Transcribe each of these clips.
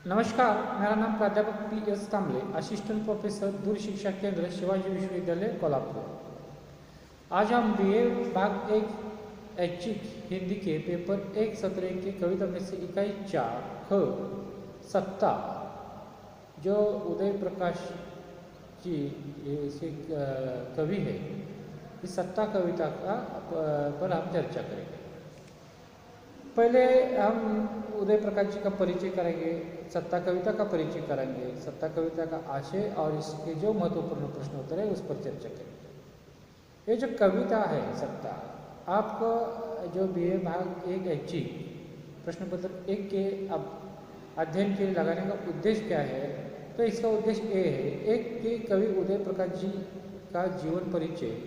नमस्कार, मेरा नाम प्राध्यापक पी.एस. कांबले, असिस्टेंट प्रोफेसर दूर शिक्षा केंद्र शिवाजी विश्वविद्यालय कोल्हापुर। आज हम बीए भाग एक ऐच्छिक हिंदी के पेपर 1 सत्र 1 के कविता में से इकाई 4 ख सत्ता, जो उदय प्रकाश जी इसके कवि है, इस सत्ता कविता का पर हम चर्चा करेंगे। पहले हम उदय प्रकाश जी का परिचय करेंगे, सत्ता कविता का परिचय करेंगे, सत्ता कविता का आशय और इसके जो महत्वपूर्ण प्रश्न उत्तर है उस पर चर्चा करेंगे। ये जो कविता है सत्ता, आपको जो बीए भाग एक ऐच्छिक प्रश्न पत्र 1 के अब अध्ययन के लिए लगाने का उद्देश्य क्या है, तो इसका उद्देश्य ये है एक कि कवि उदय प्रकाश जी का जीवन परिचय,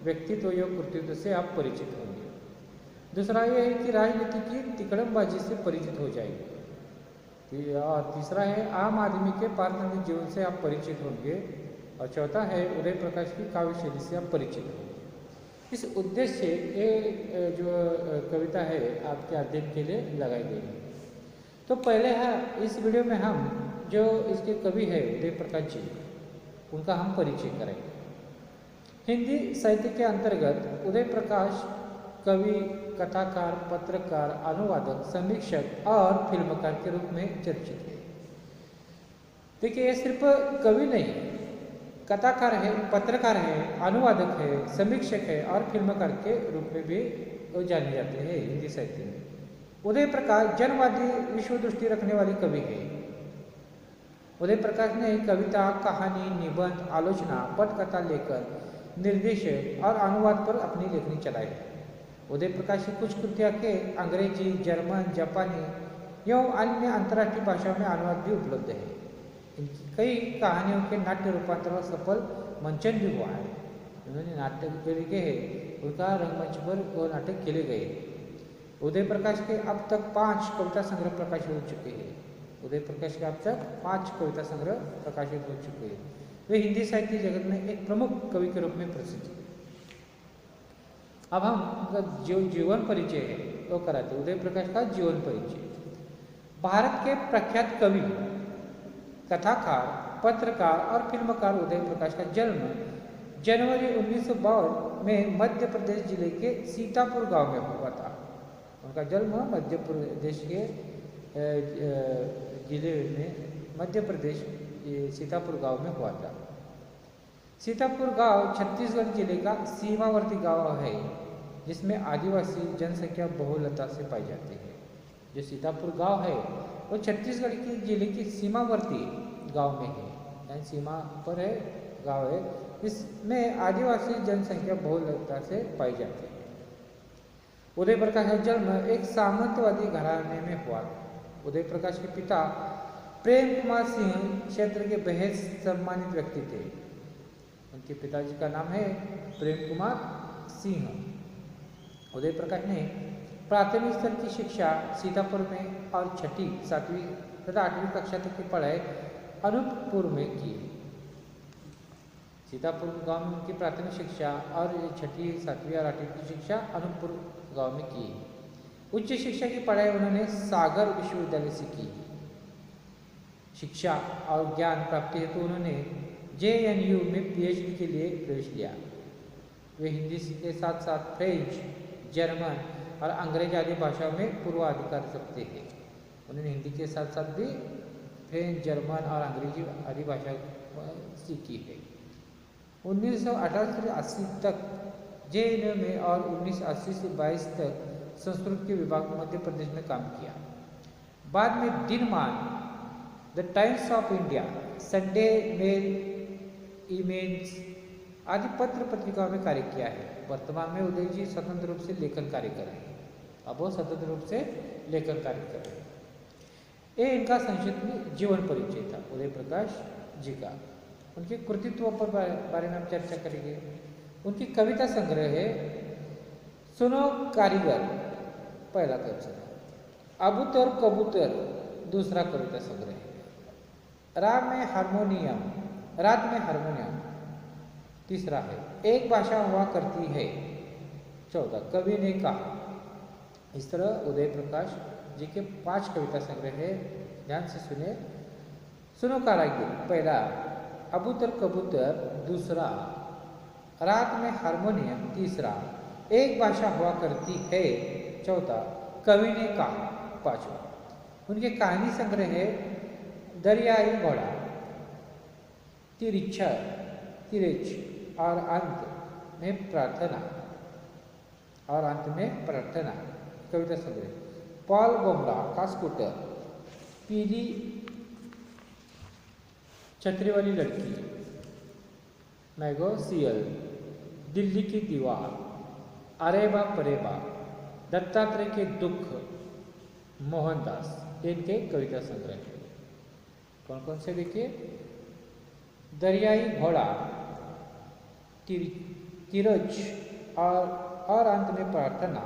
व्यक्तित्व या कृतित्व से आप परिचित होंगे। दूसरा ये है कि राजनीति की तिकड़मबाजी से परिचित हो जाएंगे, और तीसरा है आम आदमी के पारदर्शी जीवन से आप परिचित होंगे, और चौथा है उदय प्रकाश की काव्य शैली से आप परिचित होंगे। इस उद्देश्य से ये जो कविता है आपके अध्ययन के लिए लगाई गई है। तो पहले है इस वीडियो में हम जो इसके कवि है उदय प्रकाश जी, उनका हम परिचय करेंगे। हिंदी साहित्य के अंतर्गत उदय प्रकाश कवि, कथाकार, पत्रकार, अनुवादक, समीक्षक और फिल्मकार के रूप में चर्चित है। देखिए, ये सिर्फ कवि नहीं, कथाकार है, पत्रकार है, अनुवादक है, समीक्षक है और फिल्मकार के रूप में भी जाने जाते हैं हिंदी साहित्य में। उदय प्रकाश जनवादी विश्व दृष्टि रखने वाले कवि है। उदय प्रकाश ने कविता, कहानी, निबंध, आलोचना, पटकथा लेखन, निर्देशन और अनुवाद पर अपनी लेखनी चलाई है। उदय प्रकाश की कुछ कृतियाँ के अंग्रेजी, जर्मन, जापानी एवं अन्य अंतर्राष्ट्रीय भाषाओं में अनुवाद भी उपलब्ध है। इनकी कई कहानियों के नाट्य रूपांतरण और सफल मंचन भी हुआ है। उन्होंने नाटक जो लिखे हैं उनका रंगमंच पर वो नाटक खेले गए। उदय प्रकाश के अब तक 5 कविता संग्रह प्रकाशित हो चुके हैं। उदय प्रकाश के अब तक 5 कविता संग्रह प्रकाशित हो चुके हैं। वे हिंदी साहित्य जगत में एक प्रमुख कवि के रूप में प्रसिद्ध है। अब हम उनका जो जीवन परिचय है वो कराते। उदय प्रकाश का जीवन परिचय। भारत के प्रख्यात कवि, कथाकार, पत्रकार और फिल्मकार उदय प्रकाश का जन्म जनवरी 1952 में मध्य प्रदेश जिले के सीतापुर गांव में हुआ था। उनका जन्म मध्य प्रदेश के जिले में मध्य प्रदेश सीतापुर गांव में हुआ था। सीतापुर गांव छत्तीसगढ़ जिले का सीमावर्ती गांव है, जिसमें आदिवासी जनसंख्या बहुलता से पाई जाती है। जो सीतापुर गांव है वो छत्तीसगढ़ के जिले की सीमावर्ती गांव में है, यानी सीमा पर है गांव है, इसमें आदिवासी जनसंख्या बहुलता से पाई जाती है। उदय प्रकाश का जन्म एक सामंतवादी घराने में हुआ। उदय प्रकाश के पिता प्रेम कुमार सिंह क्षेत्र के बेहद सम्मानित व्यक्ति थे। उनके पिताजी का नाम है प्रेम कुमार सिंह। उदय प्रकाश ने प्राथमिक स्तर की शिक्षा सीतापुर में और 6ठी, 7वीं तथा 8वीं कक्षा तक की पढ़ाई अनूपपुर में की। सीतापुर गांव में उनकी प्राथमिक शिक्षा और 6ठी, 7वीं और 8वीं की शिक्षा अनूपपुर गांव में की। उच्च शिक्षा की पढ़ाई उन्होंने सागर विश्वविद्यालय से की। शिक्षा और ज्ञान प्राप्ति हेतु उन्होंने JNU में PhD के लिए प्रवेश लिया। वे हिंदी के साथ साथ फ्रेंच, जर्मन और अंग्रेजी आदि भाषाओं में पूर्वाधिकार रखते हैं। उन्होंने हिंदी के साथ साथ भी फ्रेंच, जर्मन और अंग्रेजी आदि भाषा सीखी है। 1988 से 80 तक JNU में और 1980 से 22 तक संस्कृत के विभाग में मध्य प्रदेश में काम किया। बाद में Dinman, the Times of India, Sunday Mail, image आदि पत्र पत्रिकाओं में कार्य किया है। वर्तमान में उदय जी स्वतंत्र रूप से लेखन कार्य कर रहे हैं। अब वो स्वतंत्र रूप से लेखन कार्य कर रहे हैं। ये इनका संक्षिप्त में जीवन परिचय था उदय प्रकाश जी का। उनके कृतित्व पर बारे में हम चर्चा करेंगे। उनकी कविता संग्रह है सुनो कारीगर, पहला कविता। अबूतर कबूतर, दूसरा कविता संग्रह है। रात में हारमोनियम, तीसरा है। एक भाषा हुआ करती है, चौथा कवि ने कहा। इस तरह उदय प्रकाश जी के 5 कविता संग्रह है ध्यान से सुने। सुनो कारागिर, पहला अबूतर कबूतर, दूसरा रात में हारमोनियम, तीसरा एक भाषा हुआ करती है, चौथा कवि ने कहा, पांचवा उनके कहानी संग्रह है दरियाई घोड़ा, तिरछ और अंत में प्रार्थना, कविता संग्रह। पॉल गोमरा का स्कूटर, पीली छतरी वाली लड़की, मैगो सियल, दिल्ली की दीवार, अरेबा परेबा, दत्तात्रेय के दुख, मोहनदास, इनके कविता संग्रह। कौन कौन से देखिए? दरियाई घोड़ा, तिरछ और अंत में प्रार्थना,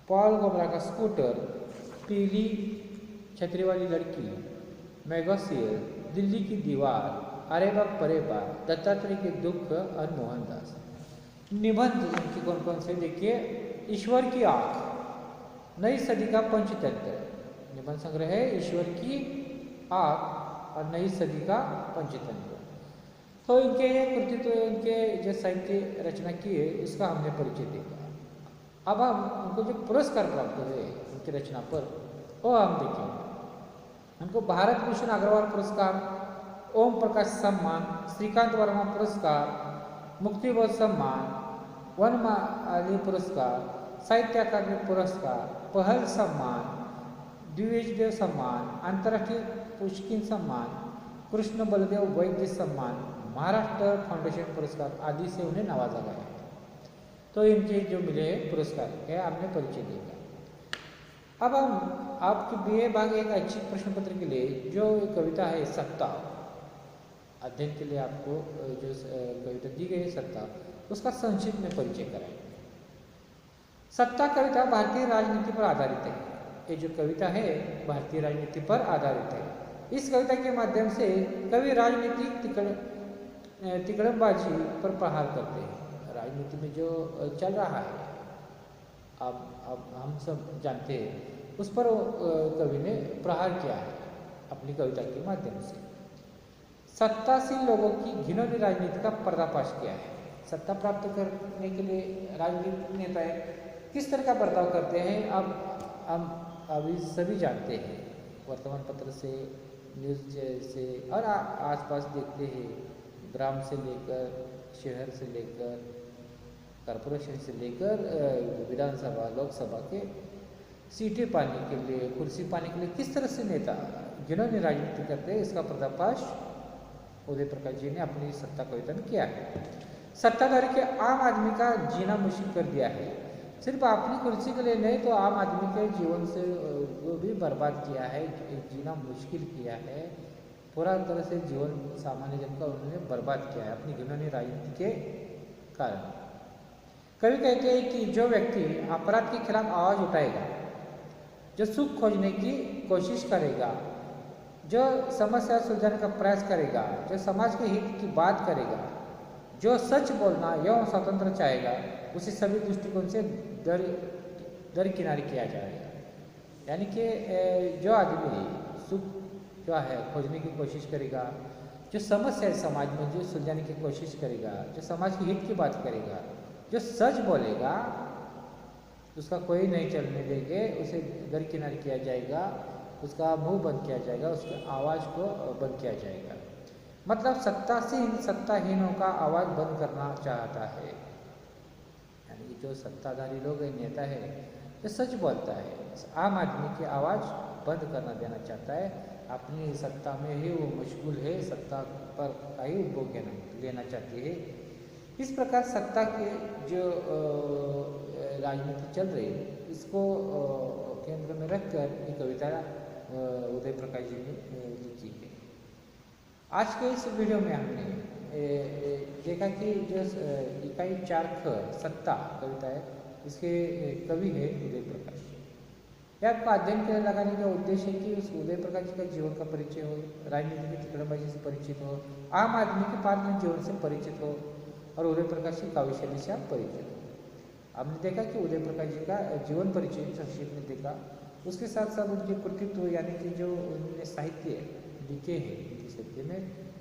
पॉल गोमरा का स्कूटर, पीली छतरी वाली लड़की, मैगोसियल, दिल्ली की दीवार, अरेबा परेबा, दत्तात्रेय के दुख और मोहनदास। निबंध इनके कौन कौन से देखिए? ईश्वर की आंख, नई सदी का पंचतंत्र, निबंध संग्रह है ईश्वर की आंख और नई सदी का पंचतंत्र। तो इनके कृतित्व, इनके जो साहित्य रचना की है इसका हमने परिचय देखा। अब हम उनको जो पुरस्कार प्राप्त हुए उनकी रचना पर वो हम देखेंगे। उनको भारत भूषण अग्रवाल पुरस्कार, ओम प्रकाश सम्मान, श्रीकांत वर्मा पुरस्कार, मुक्तिबोध सम्मान, वनमाली पुरस्कार, साहित्य अकादमी पुरस्कार, पहल सम्मान, द्विवेशदेव सम्मान, अंतर्राष्ट्रीय पुष्किन सम्मान, कृष्ण बलदेव वैद्य सम्मान, महाराष्ट्र फाउंडेशन पुरस्कार आदि से उन्हें नवाजा गया है। तो इनके जो मिले पुरस्कार है आपने परिचय दिया। अब हम आपके बीए भाग एक ऐच्छिक प्रश्न पत्र के लिए जो कविता है सत्ता, अध्ययन के लिए आपको जो कविता दी गई है सत्ता, उसका संक्षिप्त में परिचय कराएंगे। सत्ता कविता भारतीय राजनीति पर आधारित है। ये जो कविता है भारतीय राजनीति पर आधारित है। इस कविता के माध्यम से कवि राजनीतिक तिकड़मबाजी पर प्रहार करते हैं। राजनीति में जो चल रहा है अब हम सब जानते हैं, उस पर कवि ने प्रहार किया है अपनी कविता के माध्यम से। सत्तासीन लोगों की घिनौनी राजनीति का पर्दाफाश किया है। सत्ता प्राप्त करने के लिए राजनीतिक नेताएं किस तरह का बर्ताव करते हैं अब हम अभी सभी जानते हैं। वर्तमान पत्र से, न्यूज़ से और आसपास देखते हैं, ग्राम से लेकर शहर से लेकर कॉरपोरेशन से लेकर विधानसभा लोकसभा के सीटें पाने के लिए, कुर्सी पाने के लिए किस तरह से नेता जिन्होंने राजनीति करते हैं, इसका पर्दाफाश उदय प्रकाश जी ने अपनी सत्ता कविता में किया है। सत्ताधारी के आम आदमी का जीना मुश्किल कर दिया है। सिर्फ अपनी कुर्सी के लिए नहीं तो आम आदमी के जीवन से वो भी बर्बाद किया है, जीना मुश्किल किया है, पूरा तरह से जीवन सामान्य जन का उन्होंने बर्बाद किया है अपनी घिनौनी राजनीति के कारण। कवि कहते हैं कि जो व्यक्ति अपराध के खिलाफ आवाज उठाएगा, जो सुख खोजने की कोशिश करेगा, जो समस्या सुलझाने का प्रयास करेगा, जो समाज के हित की बात करेगा, जो सच बोलना एवं स्वतंत्र चाहेगा, उसे सभी दृष्टिकोण से दरकिनार किया जाएगा। यानी कि जो आदमी सुख जो है खोजने की कोशिश करेगा, जो समस्या है समाज में जो सुलझाने की कोशिश करेगा, जो समाज के हित की बात करेगा, जो सच बोलेगा, उसका कोई नहीं चलने देंगे, उसे दरकिनार किया जाएगा, उसका मुंह बंद किया जाएगा, उसकी आवाज़ को बंद किया जाएगा। मतलब सत्ताहीनों का आवाज़ बंद करना चाहता है। यानी जो सत्ताधारी लोग हैं, नेता है, जो सच बोलता है, आम आदमी की आवाज़ बंद करना देना चाहता है। अपनी सत्ता में ही वो मशगूल है, सत्ता पर का ही उपभोग लेना चाहती है। इस प्रकार सत्ता के जो राजनीति चल रही है, इसको केंद्र में रखकर ये कविता उदय प्रकाश जी ने लिखी है। आज के इस वीडियो में हमने देखा कि जो इकाई 4 ख सत्ता कविता है, इसके कवि है उदय प्रकाश। यह आपका अध्ययन के लगाने का उद्देश्य है कि उस उदय प्रकाश जी का जीवन का परिचय हो, राजनीति की तिकड़मबाजी से परिचित हो, आम आदमी के पार्लियामेंट जीवन से परिचित हो और उदय प्रकाश की काव्य शैली से आप परिचित हो। हमने देखा कि उदय प्रकाश जी का जीवन परिचय संक्षेप में देखा उसके साथ साथ उनके कृतित्व यानी कि जो उन्होंने साहित्य लिखे हैं हिंदी साहित्य में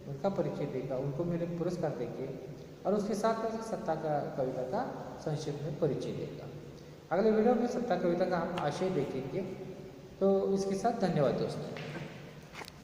उनका परिचय देगा, उनको मैंने पुरस्कार देंगे और उसके साथ में सत्ता का कविता का संक्षेप में परिचय देगा। अगले वीडियो में सत्ता कविता का हम आशय देखेंगे। तो इसके साथ धन्यवाद दोस्तों।